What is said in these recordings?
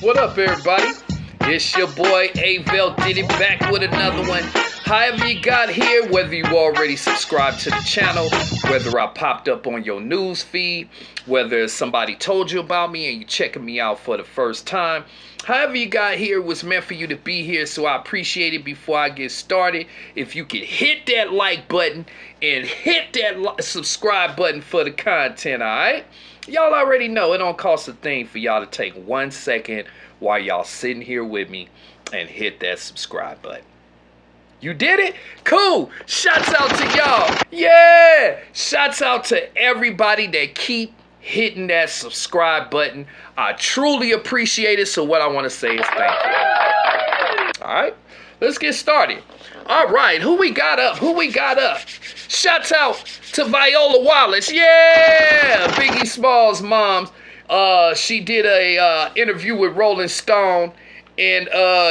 What up, everybody? It's your boy P.Diddy back with another one. However you got here, whether you already subscribed to the channel, whether I popped up on your news feed, whether somebody told you about me and you checking me out for the first time, however you got here, it was meant for you to be here, so I appreciate it. Before I get started, if you could hit that like button and hit that subscribe button for the content, alright? Y'all already know it don't cost a thing for y'all to take 1 second while y'all sitting here with me and hit that subscribe button. You did it? Cool. Shouts out to y'all. Yeah. Shouts out to everybody that keep hitting that subscribe button. I truly appreciate it. So what I want to say is thank you. All right. Let's get started. All right. Who we got up? Shouts out to Voletta Wallace. Yeah. Biggie Small's mom. She did a interview with Rolling Stone. And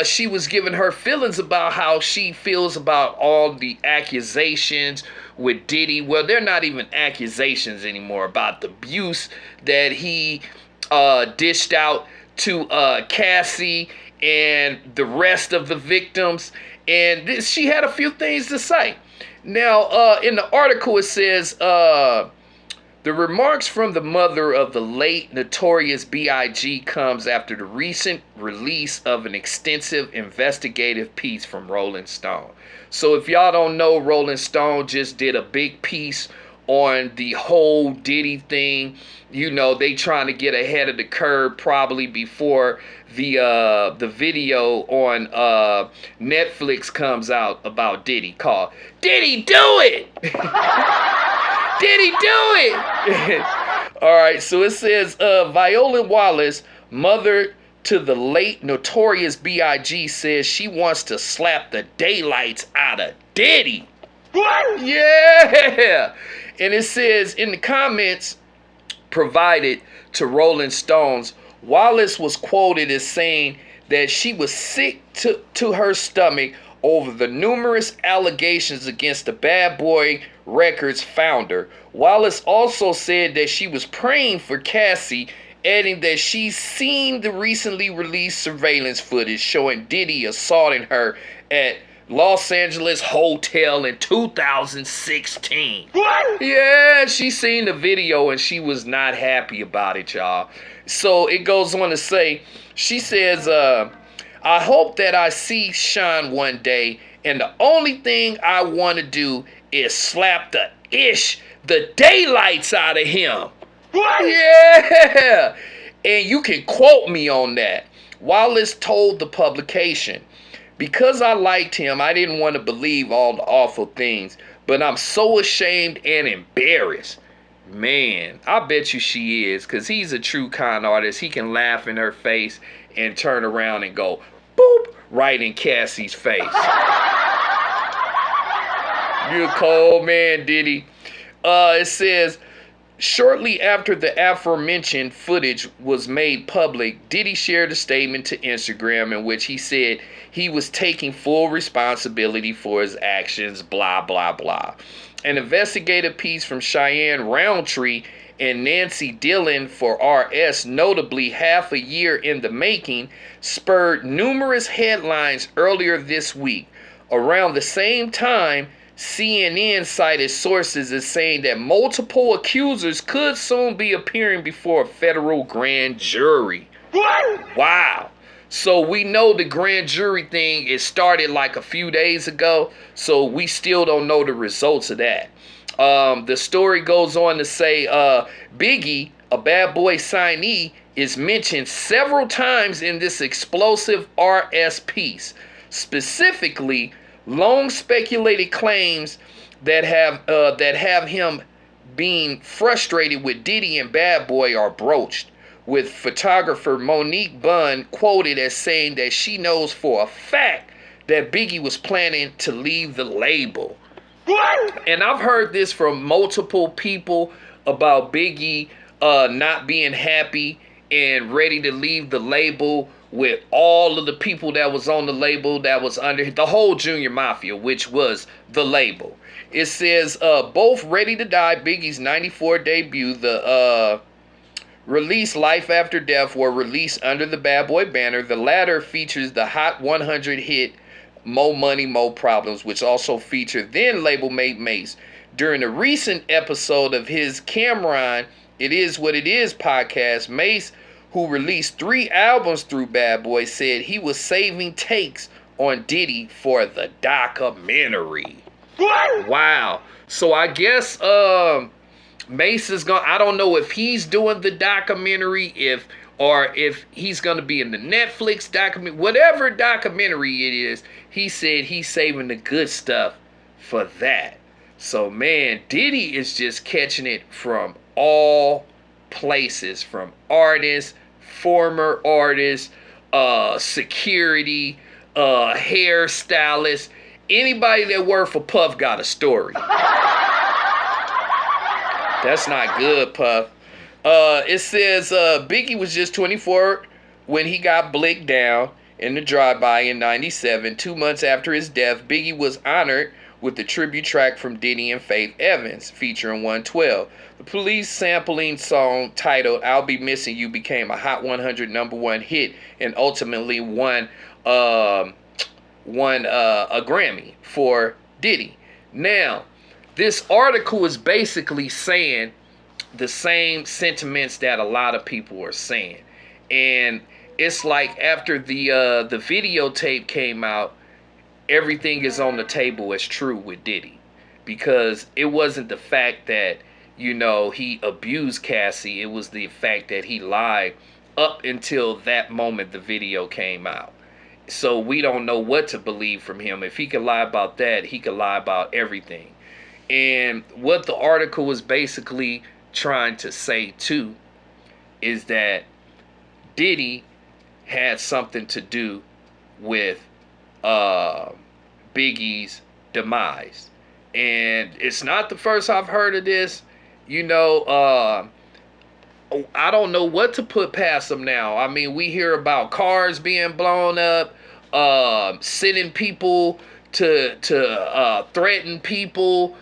she was giving her feelings about how she feels about all the accusations with Diddy. Well, they're not even accusations anymore, about the abuse that he dished out to Cassie and the rest of the victims. And she had a few things to say. Now, in the article, it says, the remarks from the mother of the late Notorious B.I.G. comes after the recent release of an extensive investigative piece from Rolling Stone. So if y'all don't know, Rolling Stone just did a big piece on the whole Diddy thing. You know, they trying to get ahead of the curve probably before the video on Netflix comes out about Diddy called Diddy Do It! Did he do it? All right, so it says, Voletta Wallace, mother to the late Notorious B.I.G., says she wants to slap the daylights out of Diddy. What? Yeah. And it says, in the comments provided to Rolling Stones, Wallace was quoted as saying that she was sick to her stomach over the numerous allegations against the Bad Boy Records founder. Wallace also said that she was praying for Cassie, adding that she's seen the recently released surveillance footage showing Diddy assaulting her at Los Angeles hotel in 2016. What? Yeah, she seen the video and she was not happy about it, y'all. So it goes on to say, she says, I hope that I see Sean one day, and the only thing I want to do is slap the daylights out of him. What? Yeah. And you can quote me on that. Wallace told the publication, because I liked him, I didn't want to believe all the awful things, but I'm so ashamed and embarrassed. Man, I bet you she is, because he's a true con artist. He can laugh in her face and turn around and go, boop, right in Cassie's face. You a cold man, Diddy. It says, shortly after the aforementioned footage was made public, Diddy shared a statement to Instagram in which he said he was taking full responsibility for his actions, blah, blah, blah. An investigative piece from Cheyenne Roundtree and Nancy Dillon for RS, notably half a year in the making, spurred numerous headlines earlier this week. Around the same time, CNN cited sources as saying that multiple accusers could soon be appearing before a federal grand jury. What? Wow. So we know the grand jury thing is started like a few days ago, so we still don't know the results of that. The story goes on to say Biggie, a Bad Boy signee, is mentioned several times in this explosive RS piece. Specifically, long speculated claims that have him being frustrated with Diddy and Bad Boy are broached, with photographer Monique Bunn quoted as saying that she knows for a fact that Biggie was planning to leave the label. What? And I've heard this from multiple people about Biggie not being happy and ready to leave the label with all of the people that was on the label that was under the whole Junior Mafia, which was the label. It says both Ready to Die, Biggie's 94 debut, the released Life After Death were released under the Bad Boy banner. The latter features the Hot 100 hit Mo Money, Mo Problems, which also featured then label mate Mace. During a recent episode of his Cameron It Is What It Is podcast, Mace, who released 3 albums through Bad Boy, said he was saving takes on Diddy for the documentary. Wow. So I guess Mace is gonna, I don't know if he's doing the documentary, if he's gonna be in the Netflix documentary, whatever documentary it is. He said he's saving the good stuff for that. So man, Diddy is just catching it from all places, from artists, former artists, security, hairstylists, anybody that worked for Puff got a story. That's not good, Puff. It says Biggie was just 24 when he got blicked down in the drive-by in 97. 2 months after his death, Biggie was honored with the tribute track from Diddy and Faith Evans featuring 112. The Police sampling song titled I'll Be Missing You became a Hot 100 #1 hit and ultimately won a Grammy for Diddy. Now, this article is basically saying the same sentiments that a lot of people are saying. And it's like after the videotape came out, everything is on the table as true with Diddy. Because it wasn't the fact that, you know, he abused Cassie. It was the fact that he lied up until that moment the video came out. So we don't know what to believe from him. If he could lie about that, he could lie about everything. And what the article was basically trying to say too is that Diddy had something to do with Biggie's demise. And it's not the first I've heard of this. You know, I don't know what to put past him now. I mean, we hear about cars being blown up, sending people to threaten people.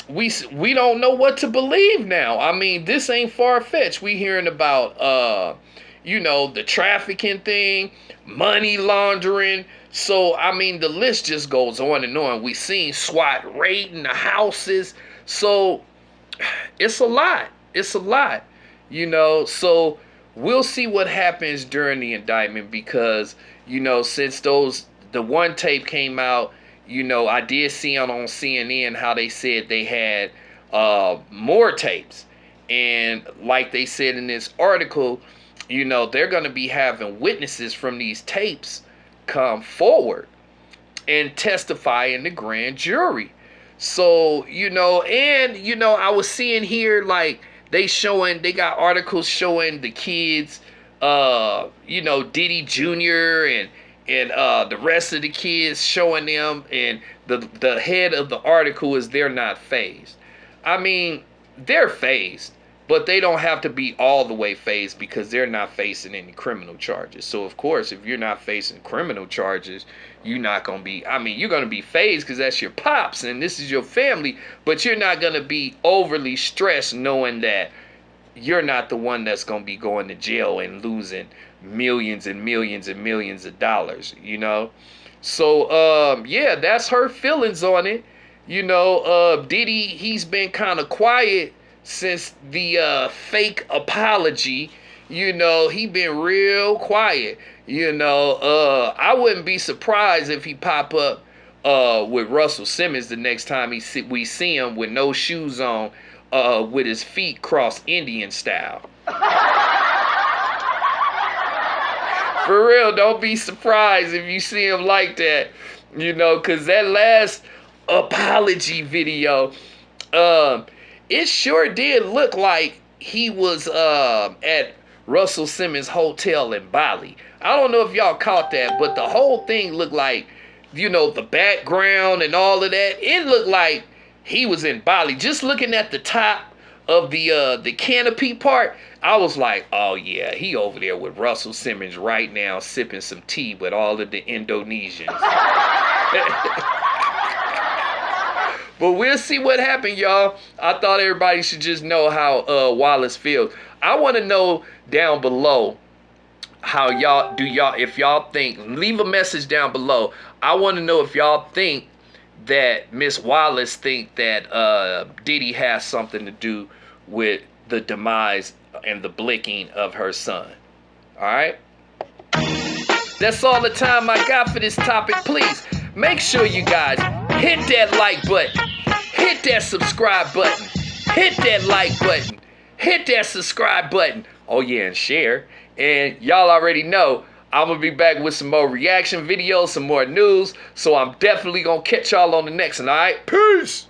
We don't know what to believe now. I mean, this ain't far-fetched. We hearing about you know, the trafficking thing, money laundering. So I mean, the list just goes on and on. We seen SWAT raiding the houses. So it's a lot. It's a lot, you know. So we'll see what happens during the indictment because, you know, since the one tape came out, you know, I did see on CNN how they said they had more tapes. And like they said in this article, you know, they're going to be having witnesses from these tapes come forward and testify in the grand jury. So, you know, and, you know, I was seeing here, like, they got articles showing the kids, you know, Diddy Jr. and the rest of the kids, showing them, and the head of the article is they're not fazed. I mean, they're fazed, but they don't have to be all the way fazed because they're not facing any criminal charges. So, of course, if you're not facing criminal charges, you're not going to be, I mean, you're going to be fazed because that's your pops and this is your family, but you're not going to be overly stressed knowing that you're not the one that's going to be going to jail and losing millions and millions and millions of dollars, you know? So, yeah, that's her feelings on it. You know, Diddy, he's been kind of quiet since the fake apology. You know, he been real quiet. You know, I wouldn't be surprised if he pop up with Russell Simmons the next time we see him with no shoes on, with his feet crossed Indian style. For real, don't be surprised if you see him like that. You know, because that last apology video, it sure did look like he was at Russell Simmons' hotel in Bali. I don't know if y'all caught that, but the whole thing looked like, you know, the background and all of that. It looked like he was in Bali. Just looking at the top of the canopy part, I was like, oh yeah, he over there with Russell Simmons right now sipping some tea with all of the Indonesians. But we'll see what happened, y'all. I thought everybody should just know how Wallace feels. I want to know down below how if y'all think, leave a message down below. I want to know if y'all think that Miss Wallace think that Diddy has something to do with the demise and the blicking of her son. All right? That's all the time I got for this topic. Please make sure you guys hit that like button, hit that subscribe button, hit that like button, hit that subscribe button. Oh yeah, and share. And y'all already know I'm gonna be back with some more reaction videos, some more news. So I'm definitely gonna catch y'all on the next one. All right, peace.